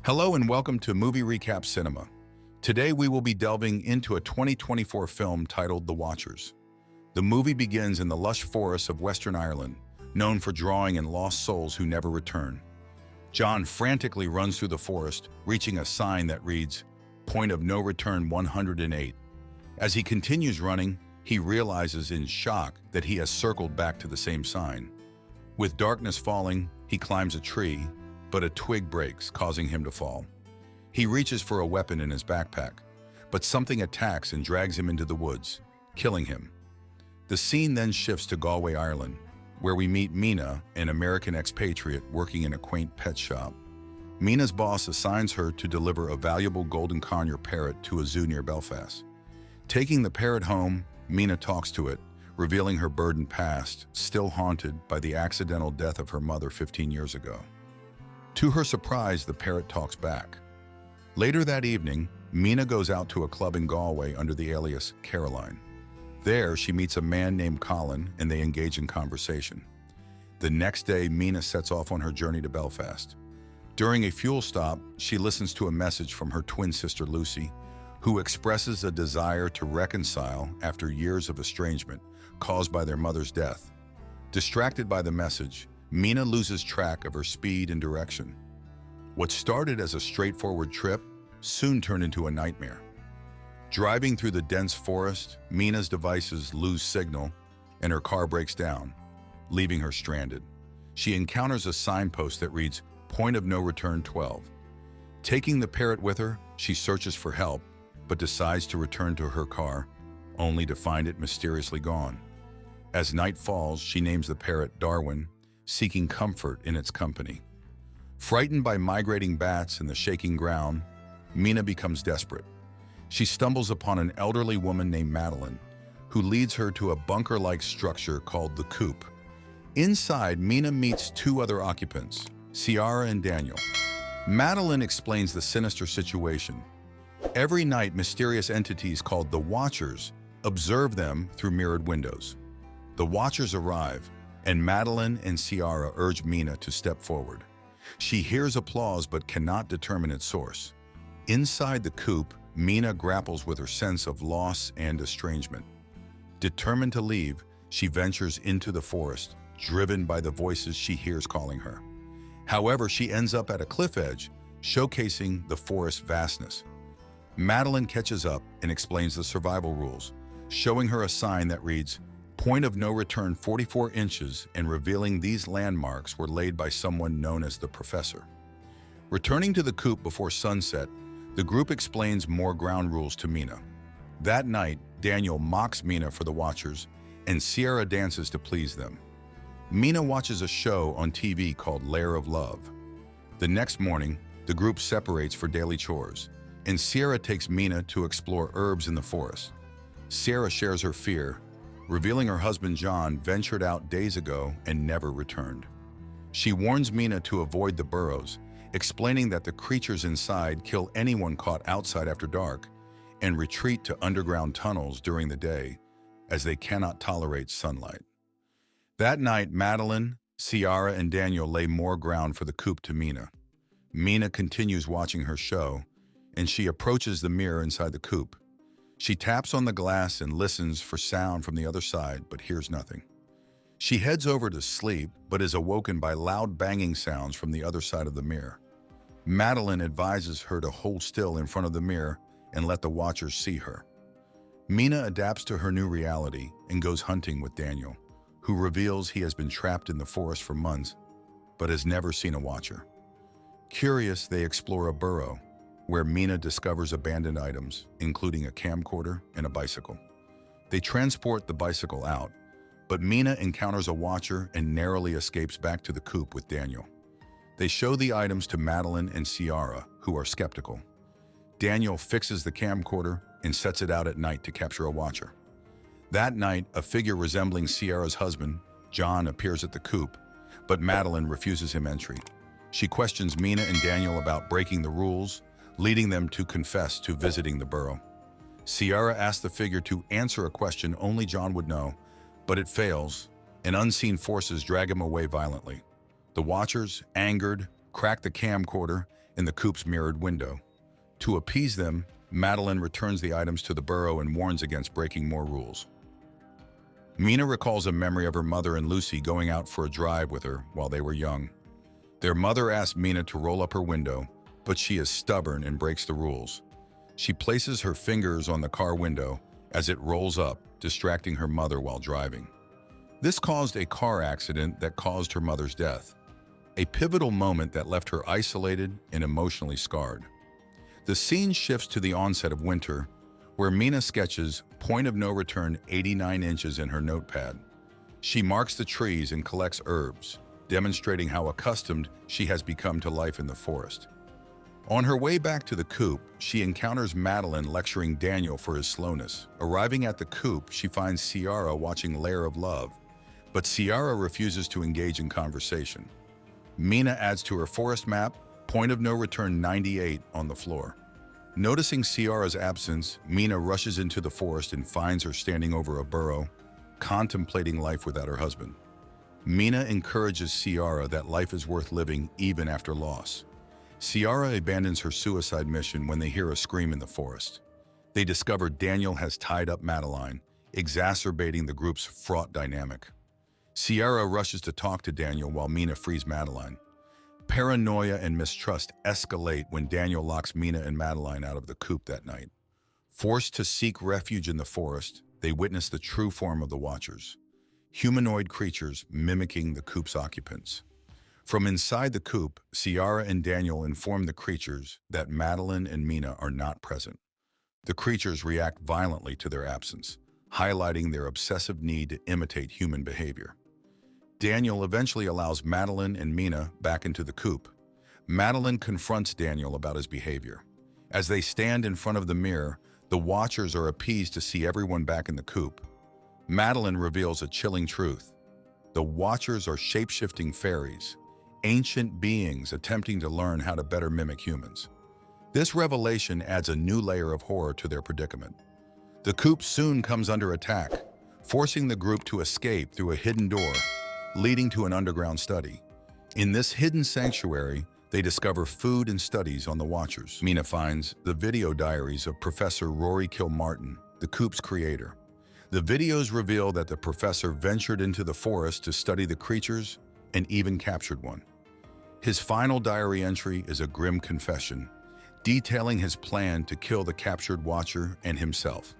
Hello and welcome to Movie Recap Cinema. Today we will be delving into a 2024 film titled The Watchers. The movie begins in the lush forests of Western Ireland, known for drawing in lost souls who never return. John frantically runs through the forest, reaching a sign that reads, "Point of no return 108. As he continues running, he realizes in shock that he has circled back to the same sign. With darkness falling, he climbs a tree, but a twig breaks, causing him to fall. He reaches for a weapon in his backpack, but something attacks and drags him into the woods, killing him. The scene then shifts to Galway, Ireland, where we meet Mina, an American expatriate working in a quaint pet shop. Mina's boss assigns her to deliver a valuable golden conure parrot to a zoo near Belfast. Taking the parrot home, Mina talks to it, revealing her burdened past, still haunted by the accidental death of her mother 15 years ago. To her surprise, the parrot talks back. Later that evening, Mina goes out to a club in Galway under the alias Caroline. There, she meets a man named Colin and they engage in conversation. The next day, Mina sets off on her journey to Belfast. During a fuel stop, she listens to a message from her twin sister Lucy, who expresses a desire to reconcile after years of estrangement caused by their mother's death. Distracted by the message, Mina loses track of her speed and direction. What started as a straightforward trip soon turned into a nightmare. Driving through the dense forest, Mina's devices lose signal and her car breaks down, leaving her stranded. She encounters a signpost that reads, "Point of no return 12. Taking the parrot with her, she searches for help, but decides to return to her car, only to find it mysteriously gone. As night falls, she names the parrot Darwin, seeking comfort in its company. Frightened by migrating bats and the shaking ground, Mina becomes desperate. She stumbles upon an elderly woman named Madeline, who leads her to a bunker-like structure called the Coop. Inside, Mina meets two other occupants, Ciara and Daniel. Madeline explains the sinister situation. Every night, mysterious entities called the Watchers observe them through mirrored windows. The Watchers arrive, and Madeline and Ciara urge Mina to step forward. She hears applause but cannot determine its source. Inside the coop, Mina grapples with her sense of loss and estrangement. Determined to leave, she ventures into the forest, driven by the voices she hears calling her. However, she ends up at a cliff edge, showcasing the forest's vastness. Madeline catches up and explains the survival rules, showing her a sign that reads, "Point of no return 44 inches," and revealing these landmarks were laid by someone known as the Professor. Returning to the coop before sunset, the group explains more ground rules to Mina. That night, Daniel mocks Mina for the Watchers, and Ciara dances to please them. Mina watches a show on TV called Lair of Love. The next morning, the group separates for daily chores, and Ciara takes Mina to explore herbs in the forest. Ciara shares her fear, revealing her husband John ventured out days ago and never returned. She warns Mina to avoid the burrows, explaining that the creatures inside kill anyone caught outside after dark and retreat to underground tunnels during the day, as they cannot tolerate sunlight. That night, Madeline, Ciara, and Daniel lay more ground for the coop to Mina. Mina continues watching her show, and she approaches the mirror inside the coop. She taps on the glass and listens for sound from the other side, but hears nothing. She heads over to sleep, but is awoken by loud banging sounds from the other side of the mirror. Madeline advises her to hold still in front of the mirror and let the Watchers see her. Mina adapts to her new reality and goes hunting with Daniel, who reveals he has been trapped in the forest for months, but has never seen a Watcher. Curious, they explore a burrow, where Mina discovers abandoned items, including a camcorder and a bicycle. They transport the bicycle out, but Mina encounters a Watcher and narrowly escapes back to the coop with Daniel. They show the items to Madeline and Ciara, who are skeptical. Daniel fixes the camcorder and sets it out at night to capture a Watcher. That night, a figure resembling Ciara's husband, John, appears at the coop, but Madeline refuses him entry. She questions Mina and Daniel about breaking the rules, leading them to confess to visiting the burrow. Ciara asks the figure to answer a question only John would know, but it fails, and unseen forces drag him away violently. The Watchers, angered, crack the camcorder in the coop's mirrored window. To appease them, Madeline returns the items to the burrow and warns against breaking more rules. Mina recalls a memory of her mother and Lucy going out for a drive with her while they were young. Their mother asks Mina to roll up her window, but she is stubborn and breaks the rules. She places her fingers on the car window as it rolls up, distracting her mother while driving. This caused a car accident that caused her mother's death, a pivotal moment that left her isolated and emotionally scarred. The scene shifts to the onset of winter, where Mina sketches point of no return 89 inches in her notepad. She marks the trees and collects herbs, demonstrating how accustomed she has become to life in the forest. On her way back to the coop, she encounters Madeline lecturing Daniel for his slowness. Arriving at the coop, she finds Ciara watching Lair of Love, but Ciara refuses to engage in conversation. Mina adds to her forest map, point of no return 98 on the floor. Noticing Ciara's absence, Mina rushes into the forest and finds her standing over a burrow, contemplating life without her husband. Mina encourages Ciara that life is worth living even after loss. Ciara abandons her suicide mission when they hear a scream in the forest. They discover Daniel has tied up Madeline, exacerbating the group's fraught dynamic. Ciara rushes to talk to Daniel while Mina frees Madeline. Paranoia and mistrust escalate when Daniel locks Mina and Madeline out of the coop that night. Forced to seek refuge in the forest, they witness the true form of the Watchers, humanoid creatures mimicking the coop's occupants. From inside the coop, Ciara and Daniel inform the creatures that Madeline and Mina are not present. The creatures react violently to their absence, highlighting their obsessive need to imitate human behavior. Daniel eventually allows Madeline and Mina back into the coop. Madeline confronts Daniel about his behavior. As they stand in front of the mirror, the Watchers are appeased to see everyone back in the coop. Madeline reveals a chilling truth. The Watchers are shape-shifting fairies, ancient beings attempting to learn how to better mimic humans. This revelation adds a new layer of horror to their predicament. The coop soon comes under attack, forcing the group to escape through a hidden door, leading to an underground study. In this hidden sanctuary, they discover food and studies on the Watchers. Mina finds the video diaries of Professor Rory Kilmartin, the coop's creator. The videos reveal that the professor ventured into the forest to study the creatures and even captured one. His final diary entry is a grim confession, detailing his plan to kill the captured Watcher and himself.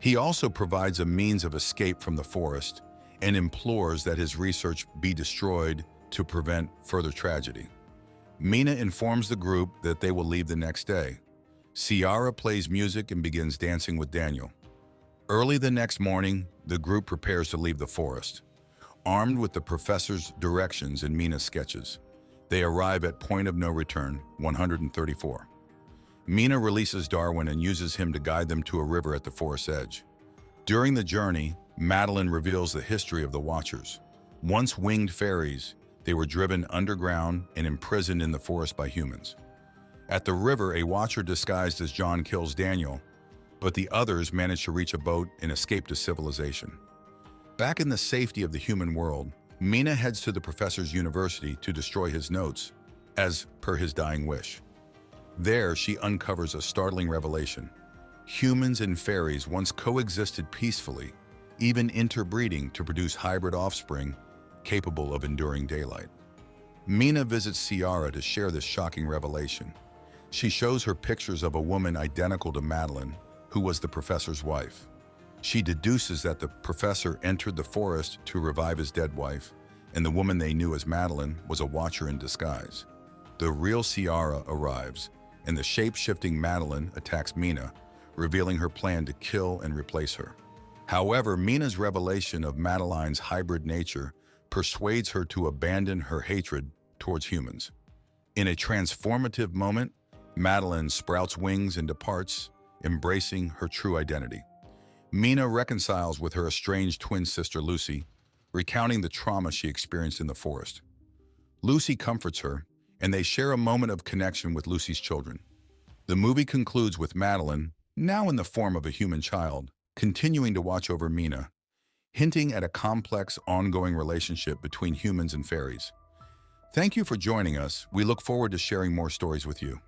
He also provides a means of escape from the forest and implores that his research be destroyed to prevent further tragedy. Mina informs the group that they will leave the next day. Ciara plays music and begins dancing with Daniel. Early the next morning, the group prepares to leave the forest. Armed with the professor's directions and Mina's sketches, they arrive at point of no return, 134. Mina releases Darwin and uses him to guide them to a river at the forest's edge. During the journey, Madeline reveals the history of the Watchers. Once winged fairies, they were driven underground and imprisoned in the forest by humans. At the river, a Watcher disguised as John kills Daniel, but the others manage to reach a boat and escape to civilization. Back in the safety of the human world, Mina heads to the professor's university to destroy his notes, as per his dying wish. There, she uncovers a startling revelation. Humans and fairies once coexisted peacefully, even interbreeding to produce hybrid offspring capable of enduring daylight. Mina visits Ciara to share this shocking revelation. She shows her pictures of a woman identical to Madeline, who was the professor's wife. She deduces that the professor entered the forest to revive his dead wife, and the woman they knew as Madeline was a Watcher in disguise. The real Ciara arrives, and the shape-shifting Madeline attacks Mina, revealing her plan to kill and replace her. However, Mina's revelation of Madeline's hybrid nature persuades her to abandon her hatred towards humans. In a transformative moment, Madeline sprouts wings and departs, embracing her true identity. Mina reconciles with her estranged twin sister Lucy, recounting the trauma she experienced in the forest. Lucy comforts her, and they share a moment of connection with Lucy's children. The movie concludes with Madeline, now in the form of a human child, continuing to watch over Mina, hinting at a complex, ongoing relationship between humans and fairies. Thank you for joining us. We look forward to sharing more stories with you.